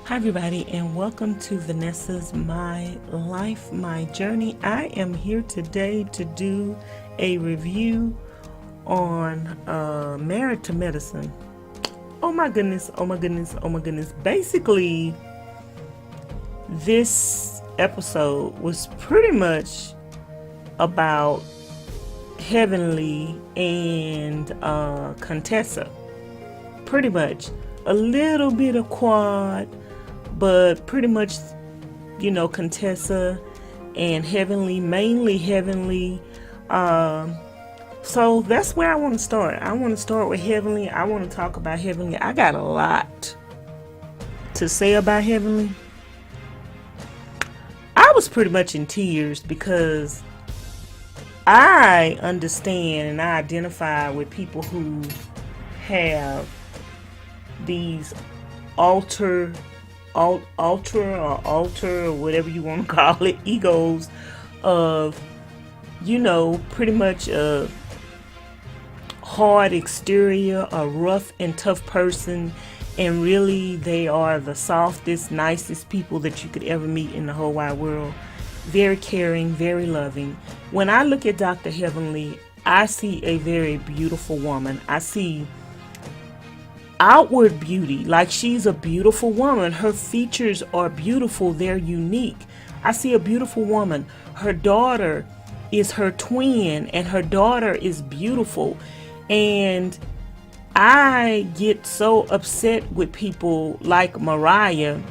Hi everybody, and welcome to Vanessa's My Life, My Journey. I am here today to do a review on Married to Medicine. Oh my goodness, oh my goodness, oh my goodness. Basically, this episode was pretty much about Heavenly and Contessa. Pretty much. A little bit of Quad, but pretty much, Contessa and Heavenly, mainly Heavenly. So that's where I want to start. I want to start with Heavenly. I want to talk about Heavenly. I got a lot to say about Heavenly. I was pretty much in tears because I understand and I identify with people who have these alter or whatever you want to call it, egos of, pretty much a hard exterior, a rough and tough person, and really they are the softest, nicest people that you could ever meet in the whole wide world. Very caring, very loving. When I look at Dr. Heavenly, I see a very beautiful woman. I see outward beauty, like she's a beautiful woman. Her features are beautiful, they're unique. I see a beautiful woman. Her daughter is her twin, and her daughter is beautiful. And I get so upset with people like Mariah.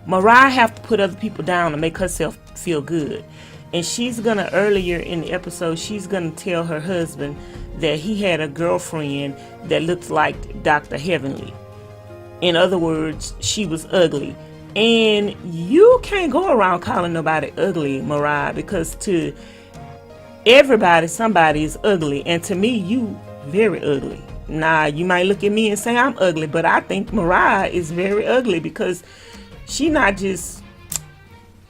Mariah have to put other people down to make herself feel good. And she's gonna, earlier in the episode, she's gonna tell her husband that he had a girlfriend that looked like Dr. Heavenly. In other words, she was ugly. And you can't go around calling nobody ugly, Mariah, because to everybody, somebody is ugly. And to me, you very ugly. Now, you might look at me and say I'm ugly, but I think Mariah is very ugly because she not just,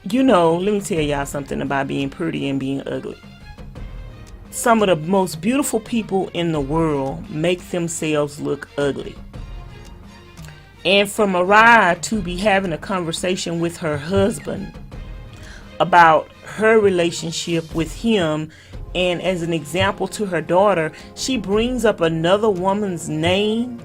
let me tell y'all something about being pretty and being ugly. Some of the most beautiful people in the world make themselves look ugly. And for Mariah to be having a conversation with her husband about her relationship with him, and as an example to her daughter, she brings up another woman's name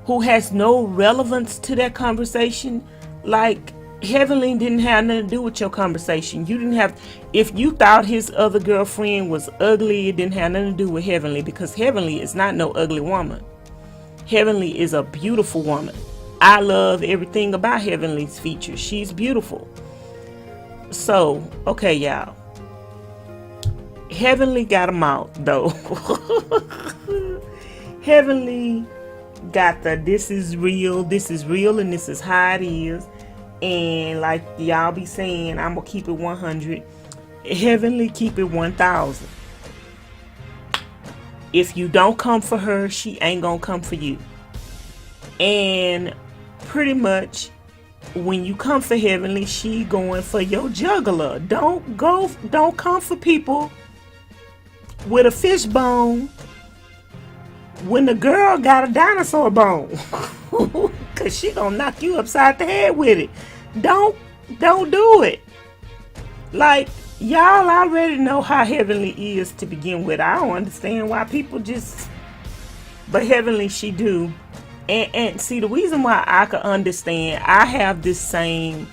who has no relevance to that conversation. Like, Heavenly didn't have nothing to do with your conversation. You didn't have, if you thought his other girlfriend was ugly, it didn't have nothing to do with Heavenly, because Heavenly is not no ugly woman. Heavenly is a beautiful woman. I love everything about Heavenly's features. She's beautiful. So, okay, y'all. Heavenly got a mouth, though. Heavenly got the this is real, and this is how it is. And like y'all be saying, I'm gonna keep it 100. Heavenly keep it 1000. If you don't come for her, she ain't gonna come for you. And pretty much when you come for Heavenly, she going for your jugular. Don't come for people with a fish bone when the girl got a dinosaur bone. Cause she gonna knock you upside the head with it. Don't do it. Like, y'all already know how Heavenly is to begin with. I don't understand why people just, but Heavenly, she do. And see, the reason why I can understand, I have this same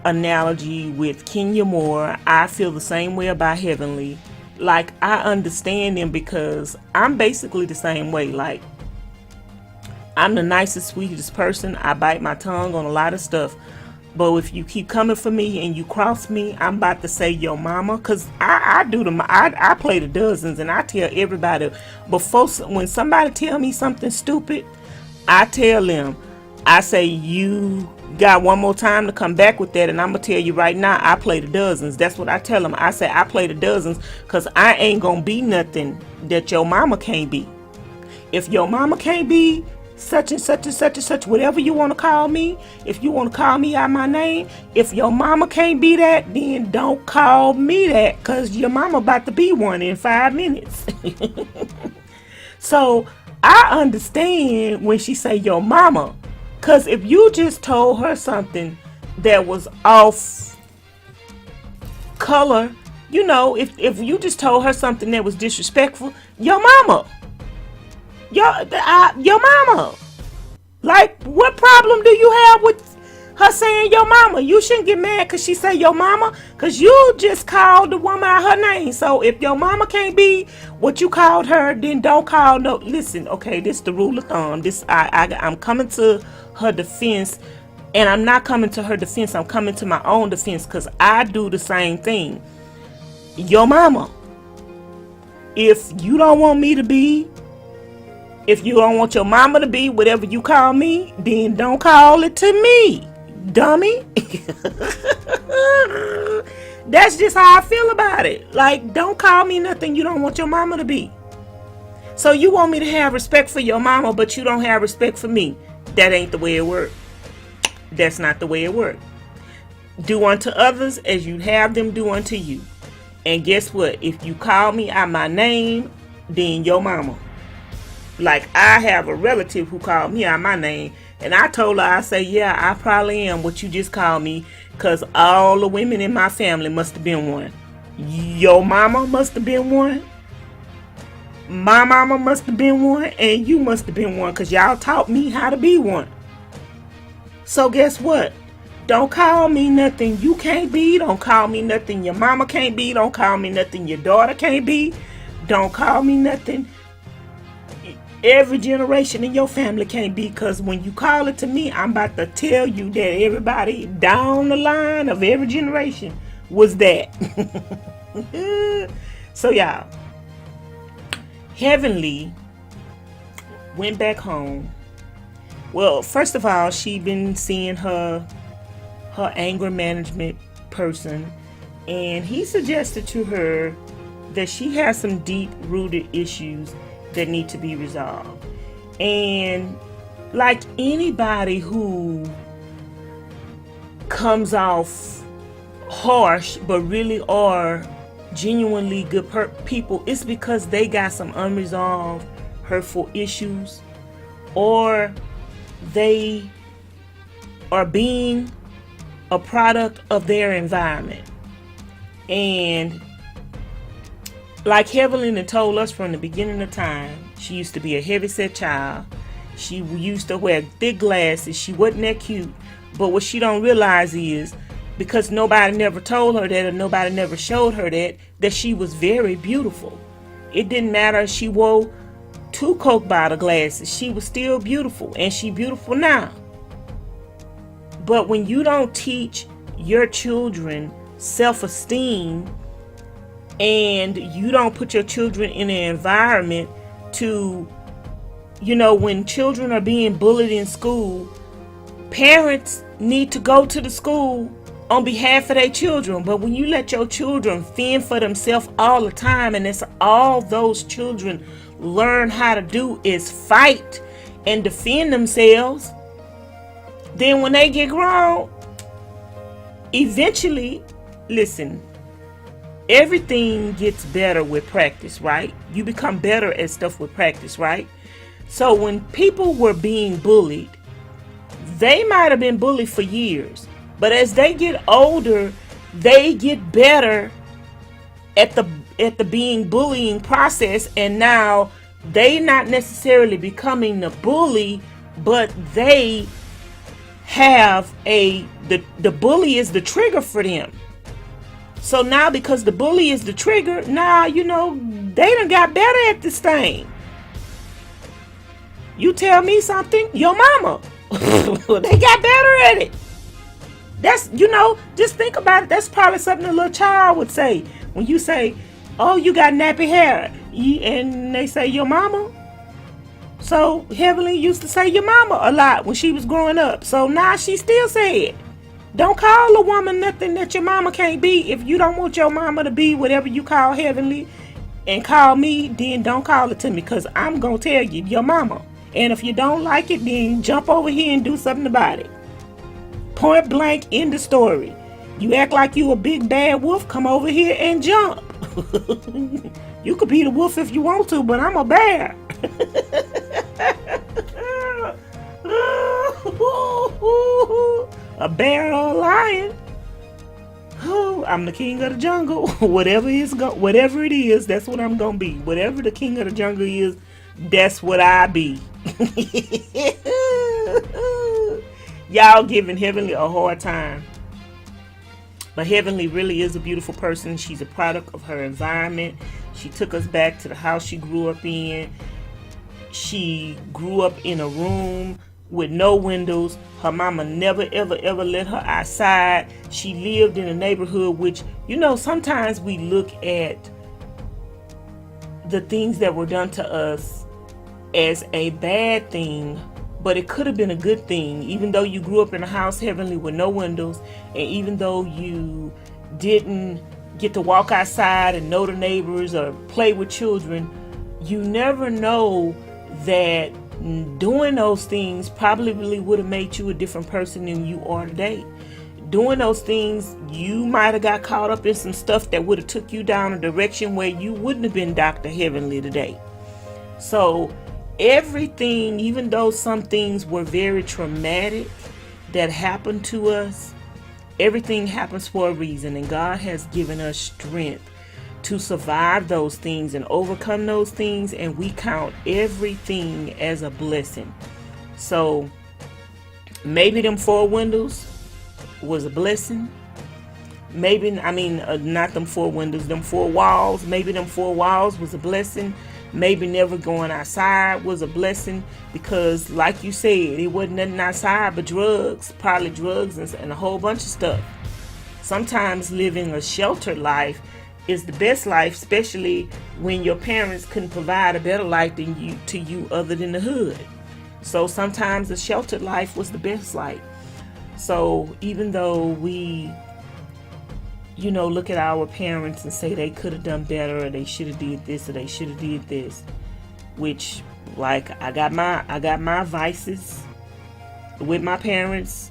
analogy with Kenya Moore. I feel the same way about Heavenly. Like, I understand them because I'm basically the same way. Like, I'm the nicest, sweetest person. I bite my tongue on a lot of stuff. But if you keep coming for me and you cross me, I'm about to say your mama. Because I play the dozens, and I tell everybody, before, when somebody tell me something stupid, I tell them, I say, you got one more time to come back with that, and I'm going to tell you right now, I play the dozens. That's what I tell them. I say, I play the dozens because I ain't going to be nothing that your mama can't be. If your mama can't be such and such and such and such, whatever you want to call me, if you want to call me out my name, if your mama can't be that, then don't call me that, because your mama about to be one in 5 minutes. So I understand when she say your mama, Because if you just told her something that was off color, you know, if you just told her something that was disrespectful, your mama. Your mama. Like, what problem do you have with her saying your mama? You shouldn't get mad because she say your mama, because you just called the woman out her name. So if your mama can't be what you called her, then don't call no. Listen, okay, this is the rule of thumb. I'm coming to her defense, and I'm not coming to her defense. I'm coming to my own defense because I do the same thing. Your mama. If you don't want me to be, if you don't want your mama to be whatever you call me, then don't call it to me, dummy. That's just how I feel about it. Like, don't call me nothing you don't want your mama to be. So you want me to have respect for your mama, but you don't have respect for me. That ain't the way it works. That's not the way it works. Do unto others as you'd have them do unto you. And guess what? If you call me out my name, then your mama. Like, I have a relative who called me out my name, and I told her, I say, yeah, I probably am what you just called me, because all the women in my family must have been one. Your mama must have been one. My mama must have been one, and you must have been one, because y'all taught me how to be one. So guess what? Don't call me nothing you can't be. Don't call me nothing your mama can't be. Don't call me nothing your daughter can't be. Don't call me nothing every generation in your family can't be, because when you call it to me, I'm about to tell you that everybody down the line of every generation was that. So y'all, Heavenly went back home. Well, first of all, she been seeing her anger management person, and he suggested to her that she has some deep rooted issues that need to be resolved. And like anybody who comes off harsh but really are genuinely good people, it's because they got some unresolved hurtful issues, or they are being a product of their environment. And like Evelyn told us from the beginning of time, she used to be a heavyset child. She used to wear thick glasses. She wasn't that cute. But what she don't realize is, because nobody never told her that, or nobody never showed her that she was very beautiful. It didn't matter if she wore 2 Coke bottle glasses. She was still beautiful, and she beautiful now. But when you don't teach your children self-esteem, and you don't put your children in an environment to, you know, when children are being bullied in school, parents need to go to the school on behalf of their children. But when you let your children fend for themselves all the time, and that's all those children learn how to do is fight and defend themselves, then when they get grown, eventually, listen, everything gets better with practice, right? You become better at stuff with practice, right? So when people were being bullied, they might have been bullied for years, but as they get older, they get better at the being bullying process, and now they not necessarily becoming the bully, but they have the bully is the trigger for them. So now, because the bully is the trigger, now, you know, they done got better at this thing. You tell me something, your mama. They got better at it. That's, you know, just think about it. That's probably something a little child would say. When you say, oh, you got nappy hair, and they say, your mama. So Heavenly used to say your mama a lot when she was growing up. So now she still say it. Don't call a woman nothing that your mama can't be. If you don't want your mama to be whatever you call Heavenly and call me, then don't call it to me, because I'm going to tell you, your mama. And if you don't like it, then jump over here and do something about it. Point blank, end the story. You act like you a big bad wolf, come over here and jump. You could be the wolf if you want to, but I'm a bear. Ooh, a bear or a lion. Oh, I'm the king of the jungle. Whatever it is, that's what I'm gonna be. Whatever the king of the jungle is, that's what I be. Y'all giving Heavenly a hard time. But Heavenly really is a beautiful person. She's a product of her environment. She took us back to the house she grew up in. She grew up in a room with no windows. Her mama never, ever, ever let her outside. She lived in a neighborhood which, sometimes we look at the things that were done to us as a bad thing, but it could have been a good thing. Even though you grew up in a house, Heavenly, with no windows, and even though you didn't get to walk outside and know the neighbors or play with children, you never know that doing those things probably would have made you a different person than you are today. Doing those things, you might have got caught up in some stuff that would have took you down a direction where you wouldn't have been Dr. Heavenly today. So everything, even though some things were very traumatic that happened to us, everything happens for a reason, and God has given us strength to survive those things and overcome those things, and we count everything as a blessing. So maybe them 4 windows was a blessing. Maybe, not them 4 windows, them 4 walls. Maybe them 4 walls was a blessing. Maybe never going outside was a blessing, because like you said, it wasn't nothing outside but drugs, probably drugs and a whole bunch of stuff. Sometimes living a sheltered life is the best life, especially when your parents couldn't provide a better life to you other than the hood. So sometimes a sheltered life was the best life. So even though we look at our parents and say they could have done better, or they should have did this, or they should have did this, which, like, I got my vices with my parents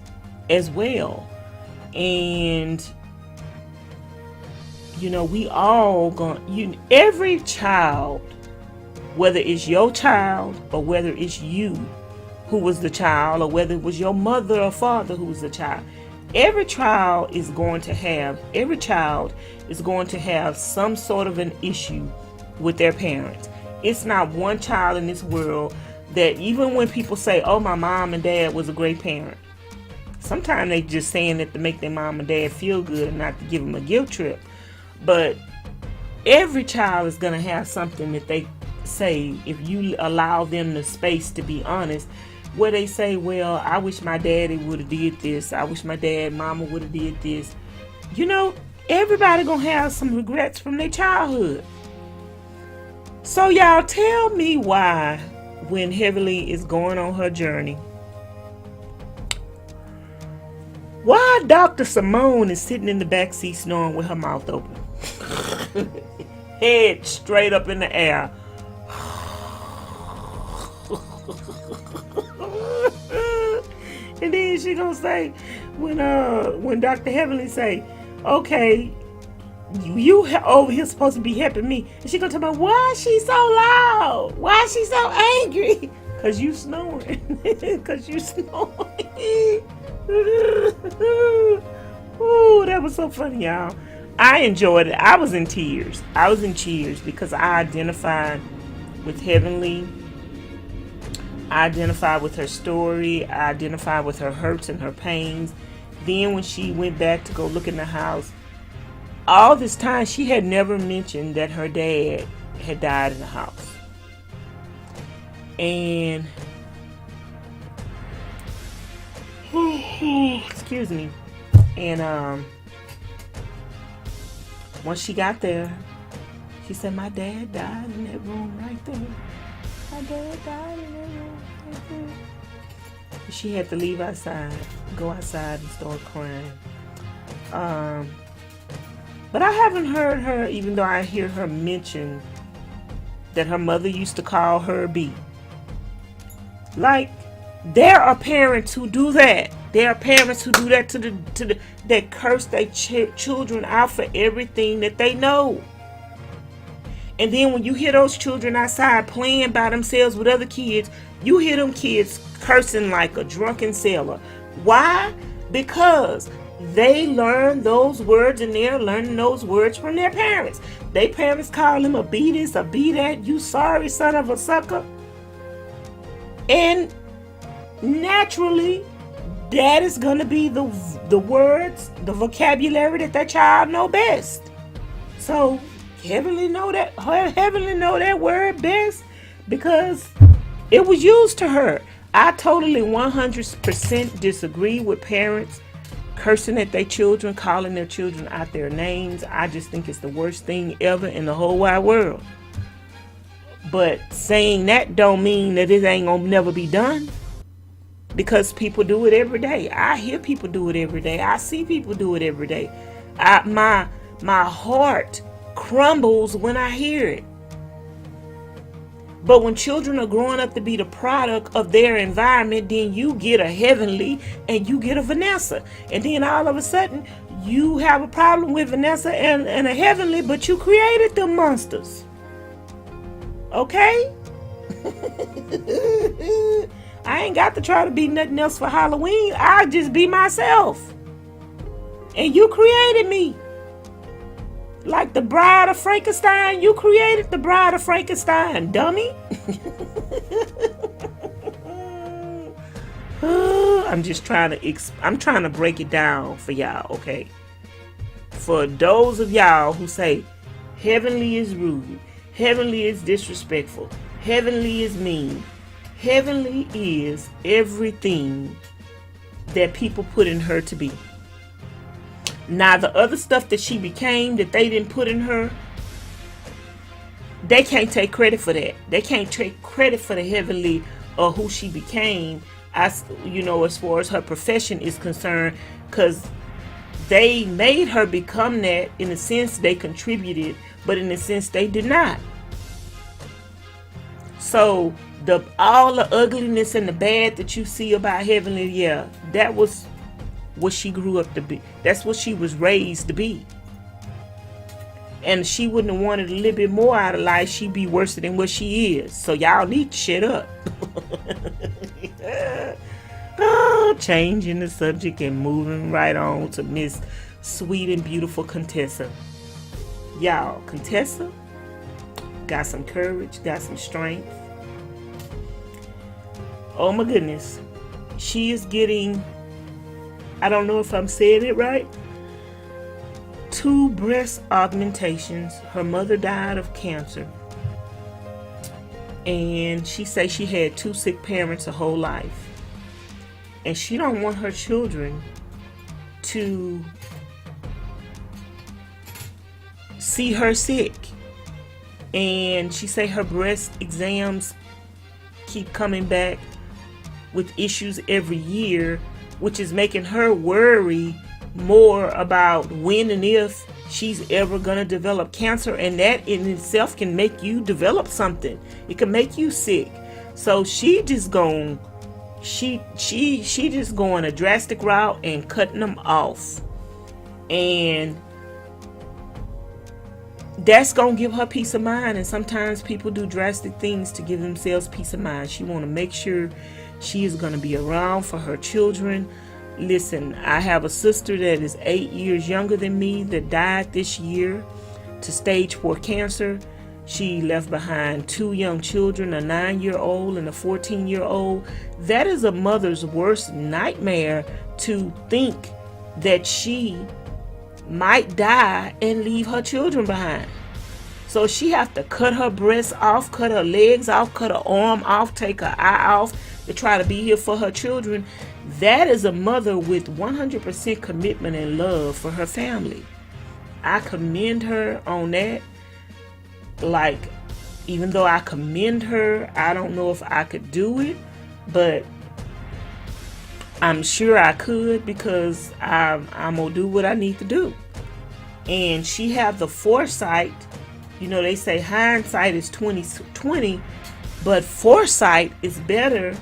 as well. And we all every child, whether it's your child or whether it's you who was the child, or whether it was your mother or father who was the child, every child is going to have some sort of an issue with their parents. It's not one child in this world that, even when people say, oh, my mom and dad was a great parent, sometimes they just saying it to make their mom and dad feel good and not to give them a guilt trip. But every child is going to have something that they say, if you allow them the space to be honest, where they say, well, I wish my daddy would have did this. I wish my mama would have did this. Everybody going to have some regrets from their childhood. So y'all tell me why, when Heavenly is going on her journey, why Dr. Simone is sitting in the back seat snoring with her mouth open. Head straight up in the air. And then she gonna say, when Dr. Heavenly say, okay, you over here supposed to be helping me, and she gonna talk about, why she so loud? Why she so angry? Cause you snoring. Cause you snoring. Ooh, that was so funny, y'all. I enjoyed it. I was in tears. Because I identified with Heavenly. I identified with her story. I identified with her hurts and her pains. Then when she went back to go look in the house, all this time she had never mentioned that her dad had died in the house. And excuse me. And once she got there, she said, my dad died in that room right there. My dad died in that room right there. She had to leave go outside and start crying. But I haven't heard her, even though I hear her mention that her mother used to call her B. Like, there are parents who do that. There are parents who do that that curse their children out for everything that they know. And then when you hear those children outside playing by themselves with other kids, you hear them kids cursing like a drunken sailor, Why? Because they learn those words, and they're learning those words from their parents. Their parents call them a be this, a be that, you sorry son of a sucker. And naturally, that is going to be the words, the vocabulary that child know best. So heavenly know that word best because it was used to her. I totally 100% disagree with parents cursing at their children, calling their children out their names. I just think it's the worst thing ever in the whole wide world. But saying that don't mean that it ain't gonna never be done. Because people do it every day. I hear people do it every day. I see people do it every day. My heart crumbles when I hear it. But when children are growing up to be the product of their environment, then you get a heavenly and you get a Vanessa. And then all of a sudden, you have a problem with Vanessa and a heavenly, but you created them monsters. Okay? I ain't got to try to be nothing else for Halloween. I'll just be myself. And you created me. Like the Bride of Frankenstein, you created the Bride of Frankenstein, dummy. I'm trying to break it down for y'all, okay? For those of y'all who say heavenly is rude, heavenly is disrespectful, heavenly is mean, heavenly is everything that people put in her to be. Now, the other stuff that she became that they didn't put in her, they can't take credit for that. They can't take credit for the heavenly or who she became, as far as her profession is concerned, because they made her become that. In a sense, they contributed, but in a sense, they did not. So, all the ugliness and the bad that you see about heavenly, yeah, that was what she grew up to be. That's what she was raised to be. And she wouldn't have wanted a little bit more out of life. She'd be worse than what she is. So y'all need to shut up. Changing the subject and moving right on to Miss Sweet and Beautiful Contessa. Y'all, Contessa got some courage, got some strength. Oh my goodness. She is getting, I don't know if I'm saying it right, 2 breast augmentations. Her mother died of cancer. And she says she had 2 sick parents her whole life. And she don't want her children to see her sick. And she say her breast exams keep coming back with issues every year, which is making her worry more about when and if she's ever gonna develop cancer, and that in itself can make you develop something. It can make you sick. So she just going a drastic route and cutting them off, and that's gonna give her peace of mind. And sometimes people do drastic things to give themselves peace of mind. She want to make sure she is going to be around for her children. Listen, I have a sister that is 8 years younger than me that died this year to stage 4 cancer. She left behind 2 young children, a 9-year-old and a 14-year-old. That is a mother's worst nightmare, to think that she might die and leave her children behind. So she have to cut her breasts off, cut her legs off, cut her arm off, take her eye off to try to be here for her children. That is a mother with 100% commitment and love for her family. I commend her on that. Like, even though I commend her, I don't know if I could do it, but I'm sure I could, because I'm gonna do what I need to do. And she have the foresight. They say hindsight is 20/20, but foresight is better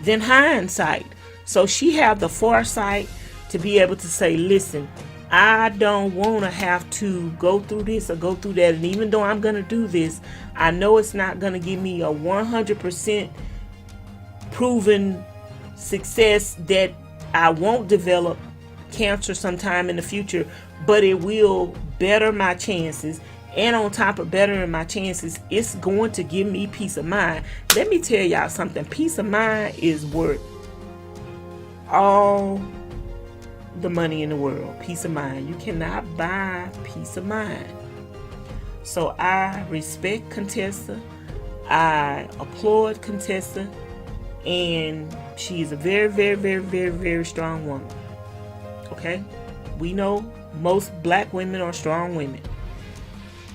than hindsight. So she have the foresight to be able to say, listen, I don't want to have to go through this or go through that. And even though I'm going to do this, I know it's not going to give me a 100% proven success that I won't develop cancer sometime in the future, but it will better my chances. And on top of bettering my chances, it's going to give me peace of mind. Let me tell y'all something. Peace of mind is worth all the money in the world. Peace of mind. You cannot buy peace of mind. So I respect Contessa. I applaud Contessa. And she is a very, very, very, very, very strong woman. Okay? We know most black women are strong women.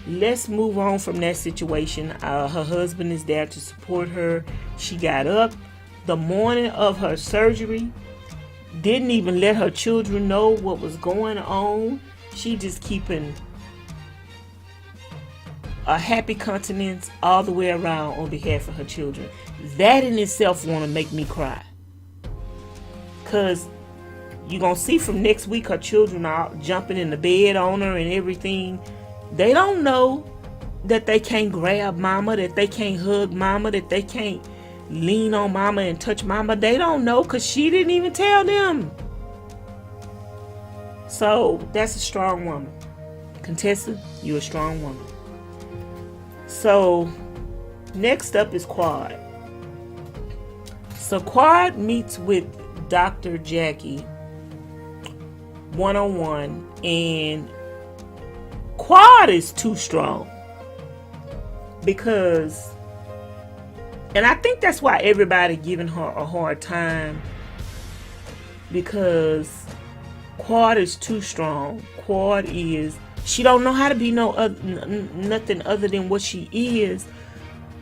Let's move on from that situation. Her husband is there to support her. She got up the morning of her surgery. Didn't even let her children know what was going on. She just keeping a happy countenance all the way around on behalf of her children. That in itself want to make me cry. Because you're going to see from next week her children are jumping in the bed on her and everything. They don't know that they can't grab mama, that they can't hug mama, that they can't lean on mama and touch mama. They don't know because she didn't even tell them. So that's a strong woman. Contessa, you're a strong woman. So next up is Quad. So Quad meets with Dr. Jackie one-on-one, and Quad is too strong because, and I think that's why everybody giving her a hard time, because Quad is too strong. Quad is, she don't know how to be nothing other than what she is.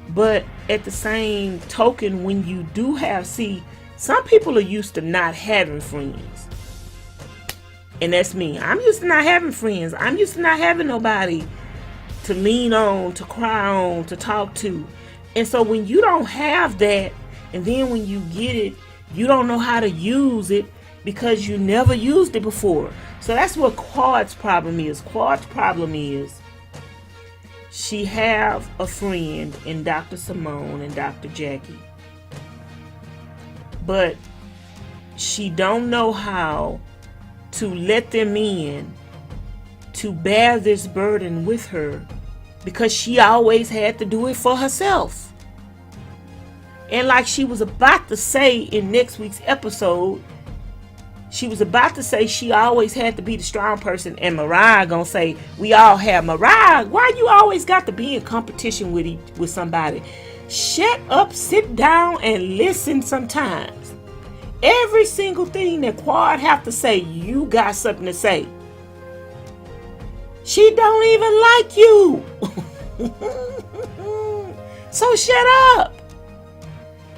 But at the same token, when you do have, see, some people are used to not having friends. And that's me. I'm used to not having friends. I'm used to not having nobody to lean on, to cry on, to talk to. And so when you don't have that, and then when you get it, you don't know how to use it because you never used it before. So that's what Quad's problem is. Quad's problem is she have a friend in Dr. Simone and Dr. Jackie. But she don't know how to let them in to bear this burden with her because she always had to do it for herself. And like she was about to say in next week's episode, she was about to say she always had to be the strong person, and Mariah gonna say we all have. Mariah, why you always got to be in competition with somebody? Shut up, sit down, and listen sometimes. Every single thing that Quad have to say, you got something to say. She don't even like you. So shut up.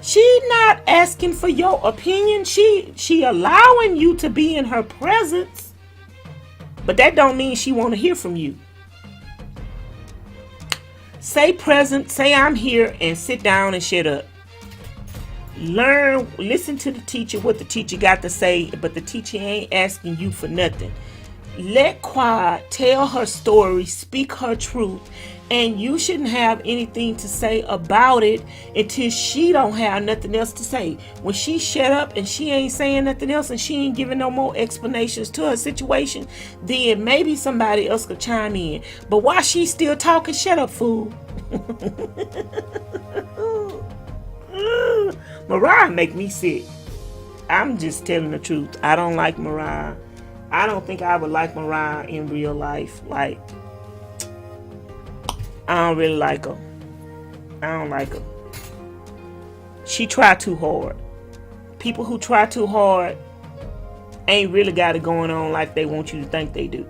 She not asking for your opinion. She allowing you to be in her presence. But that don't mean she want to hear from you. Say present, say I'm here, and sit down and shut up. Learn, listen to the teacher, what the teacher got to say, but the teacher ain't asking you for nothing. Let Quad tell her story, speak her truth, and you shouldn't have anything to say about it until she don't have nothing else to say. When she shut up and she ain't saying nothing else and she ain't giving no more explanations to her situation, then maybe somebody else could chime in. But while she's still talking, shut up, fool. Mariah make me sick. I'm just telling the truth. I don't like Mariah. I don't think I would like Mariah in real life. Like, I don't really like her. I don't like her. She try too hard. People who try too hard ain't really got it going on like they want you to think they do.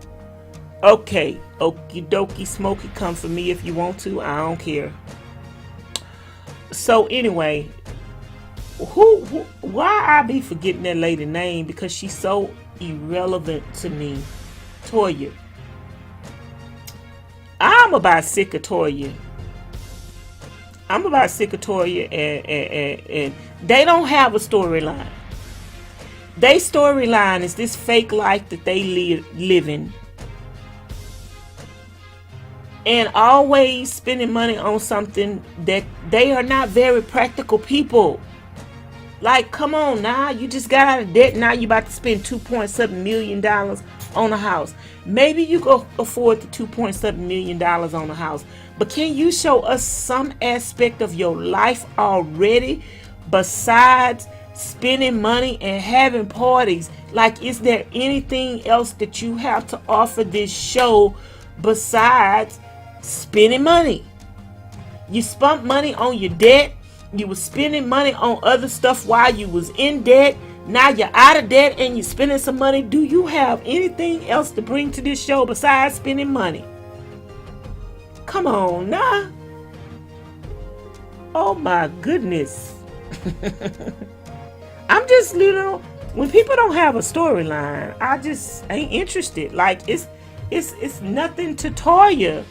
Okay, okie dokie, Smokey, come for me if you want to. I don't care. So anyway, why I be forgetting that lady name? Because she's so irrelevant to me. Toya. I'm about sick of Toya. And they don't have a storyline. Their storyline is this fake life that they living. And always spending money on something that they are not very practical people. Like, come on now. You just got out of debt. Now you about to spend $2.7 million on a house. Maybe you can afford the $2.7 million on a house. But can you show us some aspect of your life already besides spending money and having parties? Like, is there anything else that you have to offer this show besides spending money? You spent money on your debt. You were spending money on other stuff while you was in debt. Now you're out of debt and you're spending some money. Do you have anything else to bring to this show besides spending money? Come on now. Oh my goodness. I'm just, when people don't have a storyline, I just ain't interested. Like, it's nothing to Toya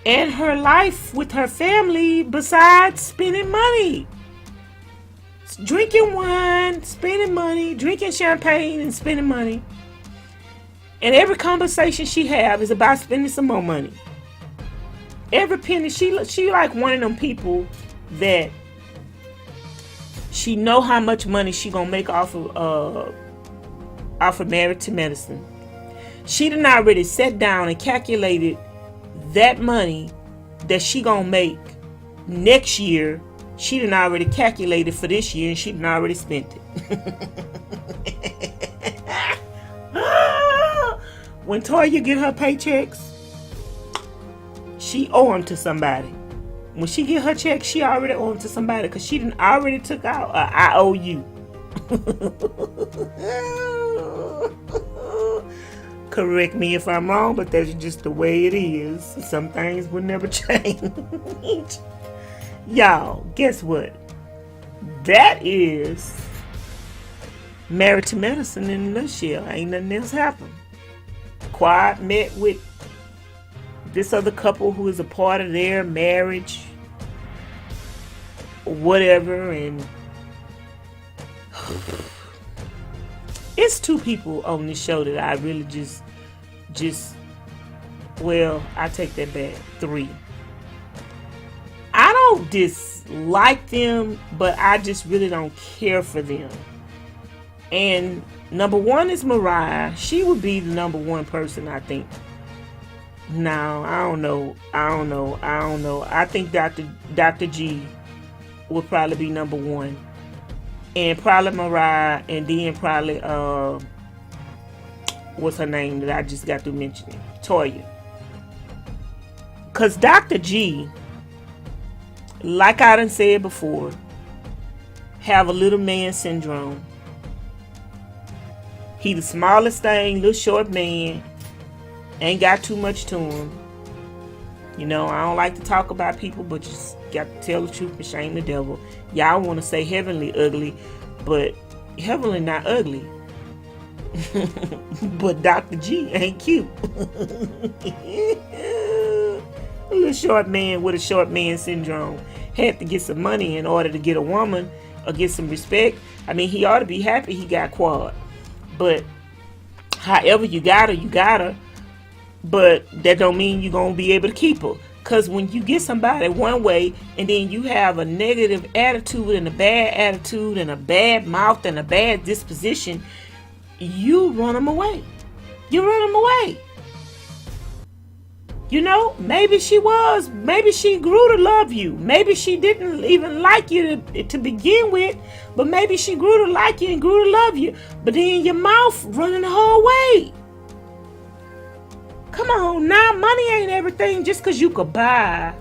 and her life with her family besides spending money. Drinking wine, spending money, drinking champagne and spending money. And every conversation she have is about spending some more money. Every penny, she like one of them people that she know how much money she gonna make off of Married to Medicine. She done already sat down and calculated that money that she gonna make next year. She done already calculated for this year and she done already spent it. When Toya get her paychecks, she owe them to somebody. When she get her check, she already owe them to somebody because she done already took out a IOU. Correct me if I'm wrong, but that's just the way it is. Some things will never change. Y'all, guess what? That is Married to Medicine in a nutshell. Ain't nothing else happened. Quad met with this other couple who is a part of their marriage, whatever, and it's two people on this show that I really just well, I take that back. 3. I don't dislike them, but I just really don't care for them. And number 1 is Mariah. She would be the number 1 person, I think. No, I don't know. I think Dr. G would probably be number 1. And probably Mariah, and then probably what's her name that I just got to mention? Toya. Cause Dr. G, like I done said before, have a little man syndrome. He the smallest thing, little short man, ain't got too much to him. I don't like to talk about people, but you just got to tell the truth and shame the devil. Y'all want to say Heavenly ugly, but Heavenly not ugly. But Dr. G ain't cute. A little short man with a short man syndrome had to get some money in order to get a woman or get some respect. I mean, he ought to be happy he got quad. But however you got her, you got her. But that don't mean you're going to be able to keep her. Because when you get somebody one way and then you have a negative attitude and a bad attitude and a bad mouth and a bad disposition, you run them away. You run them away. Maybe she grew to love you. Maybe she didn't even like you to begin with, but maybe she grew to like you and grew to love you. But then your mouth running her away. Come on now, money ain't everything. Just because you could buy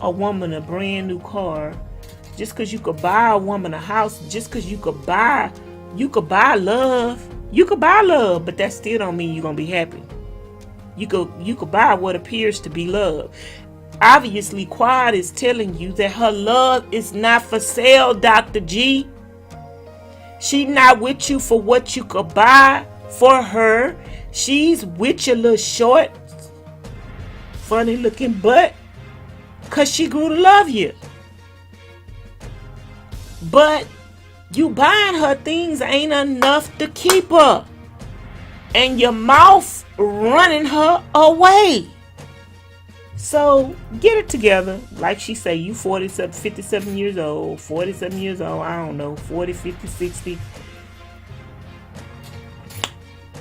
a woman a brand new car, just because you could buy a woman a house, just because you could buy love. You could buy love, but that still don't mean you're gonna be happy. You could buy what appears to be love. Obviously, Quad is telling you that her love is not for sale, Dr. G. She not with you for what you could buy for her. She's with your little short, funny looking butt because she grew to love you. But you buying her things ain't enough to keep her. And your mouth running her away. So get it together. Like she say, you 47, 57 years old, 47 years old, I don't know, 40, 50, 60.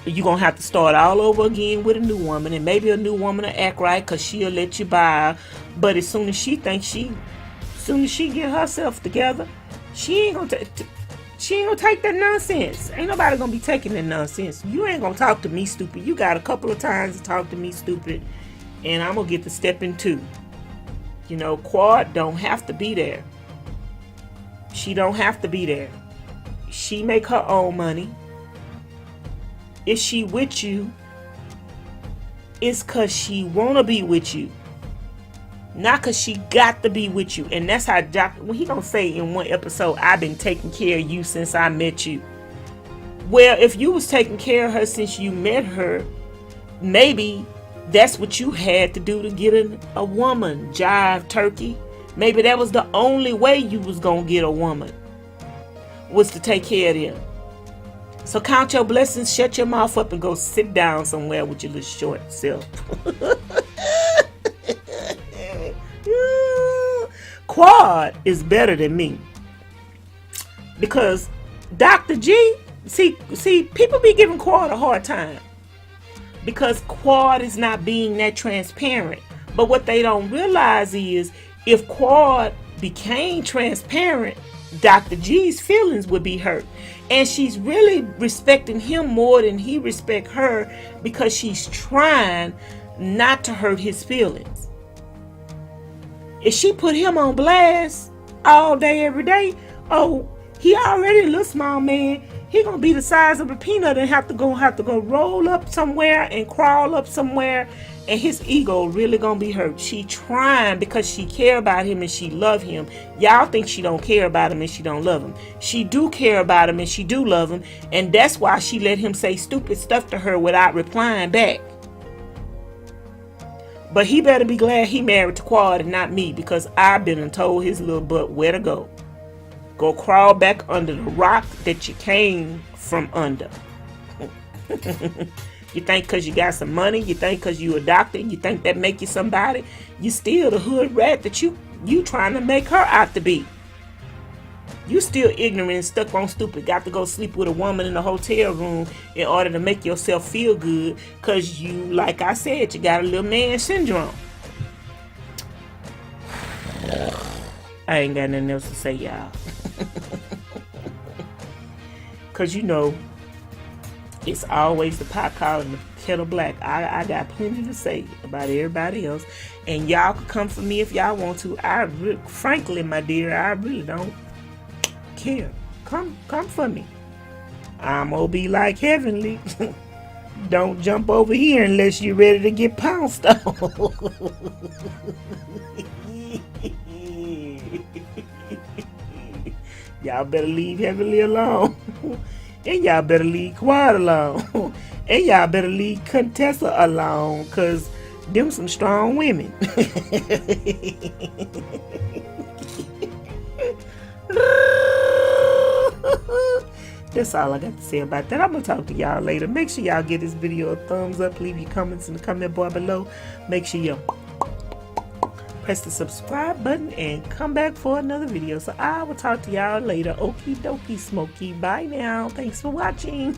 You're going to have to start all over again with a new woman. And maybe a new woman will act right because she'll let you buy her. But as soon as she get herself together, she ain't going to take that nonsense. Ain't nobody going to be taking that nonsense. You ain't going to talk to me stupid. You got a couple of times to talk to me stupid. And I'm going to get to stepping two. You know, Quad don't have to be there. She don't have to be there. She make her own money. If she with you, it's because she want to be with you. Not because she got to be with you. And that's how he going to say in one episode, I've been taking care of you since I met you. Well, if you was taking care of her since you met her, maybe that's what you had to do to get a woman, jive turkey. Maybe that was the only way you was going to get a woman, was to take care of them. So count your blessings, shut your mouth up, and go sit down somewhere with your little short self. Quad is better than me. Because Dr. G, see, people be giving Quad a hard time. Because Quad is not being that transparent. But what they don't realize is, if Quad became transparent, Dr. G's feelings would be hurt. And she's really respecting him more than he respects her, because she's trying not to hurt his feelings. If she put him on blast all day, every day, oh, he already a little small man. He gonna be the size of a peanut and have to go roll up somewhere and crawl up somewhere, and his ego really gonna be hurt. She trying because she care about him and she love him. Y'all think she don't care about him and she don't love him. She do care about him and she do love him, and that's why she let him say stupid stuff to her without replying back. But he better be glad he married to Quad and not me, because I've been and told his little butt where to go. Go crawl back under the rock that you came from under. You think because you got some money, you think because you a doctor, you think that make you somebody, you still the hood rat that you trying to make her out to be. You still ignorant and stuck on stupid. Got to go sleep with a woman in a hotel room in order to make yourself feel good, because you, like I said, you got a little man syndrome. I ain't got nothing else to say, y'all. Because you know, it's always the pot calling the kettle black. I got plenty to say about everybody else, and y'all can come for me if y'all want to. Frankly, my dear, I really don't care. Come for me. I'm gonna be like Heavenly. Don't jump over here unless you're ready to get pounced on. Y'all better leave Heavenly alone. And y'all better leave Quad alone. And y'all better leave Contessa alone, because them some strong women. That's all I got to say about that. I'm going to talk to y'all later. Make sure y'all give this video a thumbs up. Leave your comments in the comment bar below. Make sure you press the subscribe button and come back for another video. So I will talk to y'all later. Okie dokie, smoky. Bye now. Thanks for watching.